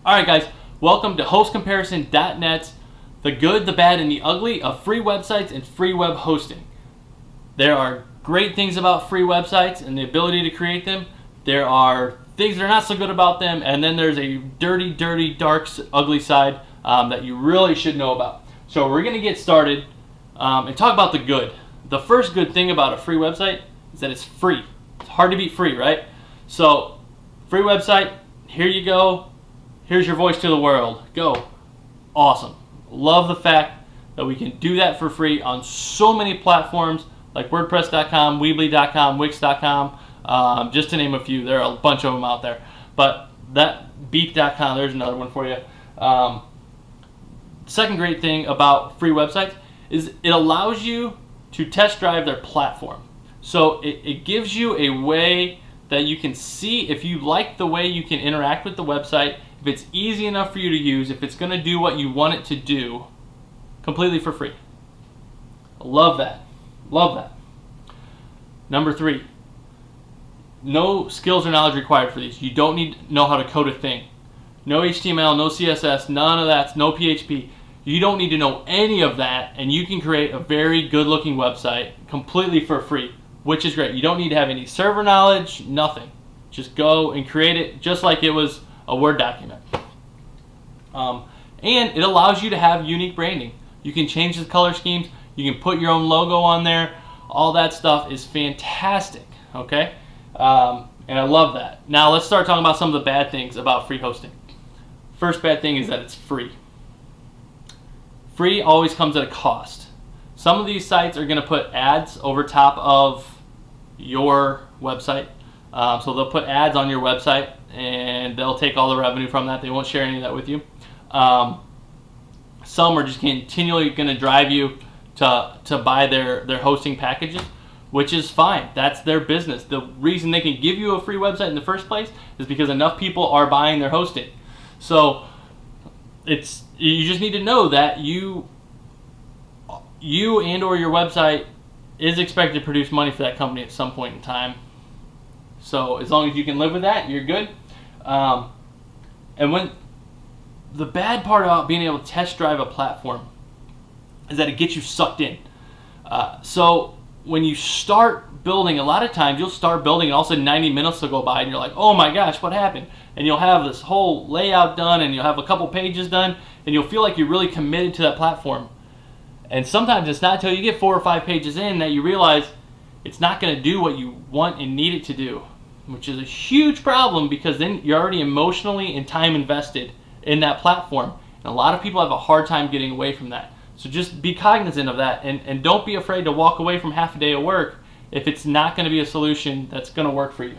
Alright guys, welcome to HostComparison.net, the good, the bad, and the ugly of free websites and free web hosting. There are great things about free websites and the ability to create them. There are things that are not so good about them, and then there's a dirty, dark, ugly side that you really should know about. So we're going to get started and talk about the good. The first good thing about a free website is that it's free. It's hard to beat free, right? So, free website, here you go. Here's your voice to the world. Go. Awesome. Love the fact that we can do that for free on so many platforms like WordPress.com, Weebly.com, Wix.com, just to name a few. There are a bunch of them out there. But that Beat.com, there's another one for you. Second great thing about free websites is it allows you to test drive their platform. So it gives you a way that you can see if you like the way you can interact with the website, if it's easy enough for you to use, if it's going to do what you want it to do, completely for free. Love that. Love that. Number 3, no skills or knowledge required for these. You don't need to know how to code a thing. No HTML, no CSS, none of that, no PHP. You don't need to know any of that, and you can create a very good looking website completely for free, which is great. You don't need to have any server knowledge, nothing. Just go and create it just like it was a Word document. And it allows you to have unique branding. You can change the color schemes, you can put your own logo on there. All that stuff is fantastic, okay? And I love that. Now let's start talking about some of the bad things about free hosting. First bad thing is that it's free. Free always comes at a cost. Some of these sites are going to put ads over top of your website. So they'll put ads on your website and they'll take all the revenue from that. They won't share any of that with you. Some are just continually going to drive you to buy their hosting packages, which is fine. That's their business. The reason they can give you a free website in the first place is because enough people are buying their hosting. So you just need to know that you and or your website is expected to produce money for that company at some point in time. So as long as you can live with that, you're good. And when the bad part about being able to test drive a platform is that it gets you sucked in. So when you start building, a lot of times you'll start building and all of a sudden 90 minutes will go by and you're like, oh my gosh, what happened? And you'll have this whole layout done and you'll have a couple pages done and you'll feel like you're really committed to that platform. And sometimes it's not until you get 4 or 5 pages in that you realize it's not going to do what you want and need it to do, which is a huge problem because then you're already emotionally and time invested in that platform. And a lot of people have a hard time getting away from that. So just be cognizant of that and don't be afraid to walk away from half a day of work if it's not going to be a solution that's going to work for you.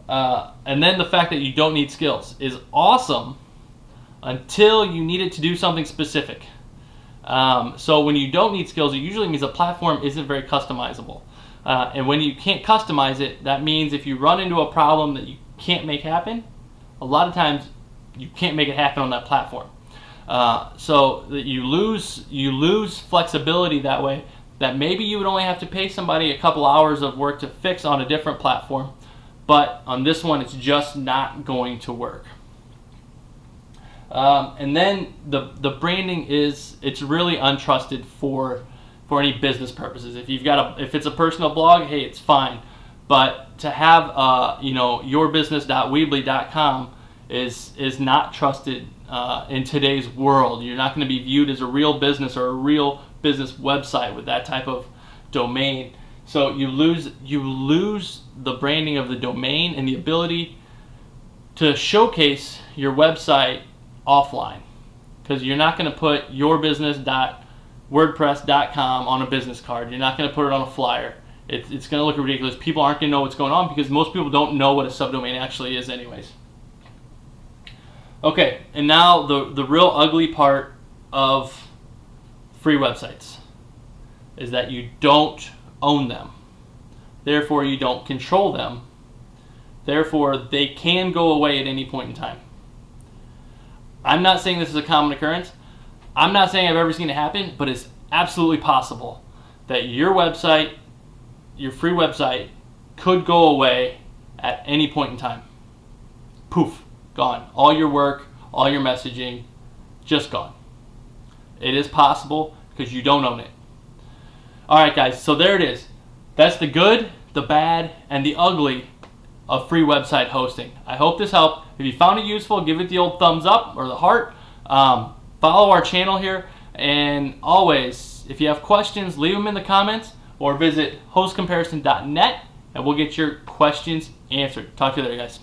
And then the fact that you don't need skills is awesome until you need it to do something specific. So when you don't need skills, it usually means the platform isn't very customizable. And when you can't customize it, that means if you run into a problem that you can't make happen, a lot of times you can't make it happen on that platform. So that you lose flexibility that way, that maybe you would only have to pay somebody a couple hours of work to fix on a different platform, but on this one it's just not going to work. And then the branding it's really untrusted for any business purposes. If if it's a personal blog, hey, it's fine. But to have yourbusiness.weebly.com is not trusted in today's world. You're not going to be viewed as a real business or a real business website with that type of domain. So you lose the branding of the domain and the ability to showcase your website offline, because you're not going to put yourbusiness.wordpress.com on a business card. You're not going to put it on a flyer. It's going to look ridiculous. People aren't going to know what's going on because most people don't know what a subdomain actually is anyways. Okay, and now the real ugly part of free websites is that you don't own them. Therefore, you don't control them. Therefore, they can go away at any point in time. I'm not saying this is a common occurrence. I'm not saying I've ever seen it happen, but it's absolutely possible that your website, your free website, could go away at any point in time. Poof, gone. All your work, all your messaging, just gone. It is possible because you don't own it. Alright guys, so there it is. That's the good, the bad, and the ugly of free website hosting. I hope this helped. If you found it useful, give it the old thumbs up or the heart. Follow our channel here, and always, if you have questions, leave them in the comments or visit HostComparison.net and we'll get your questions answered. Talk to you later, guys.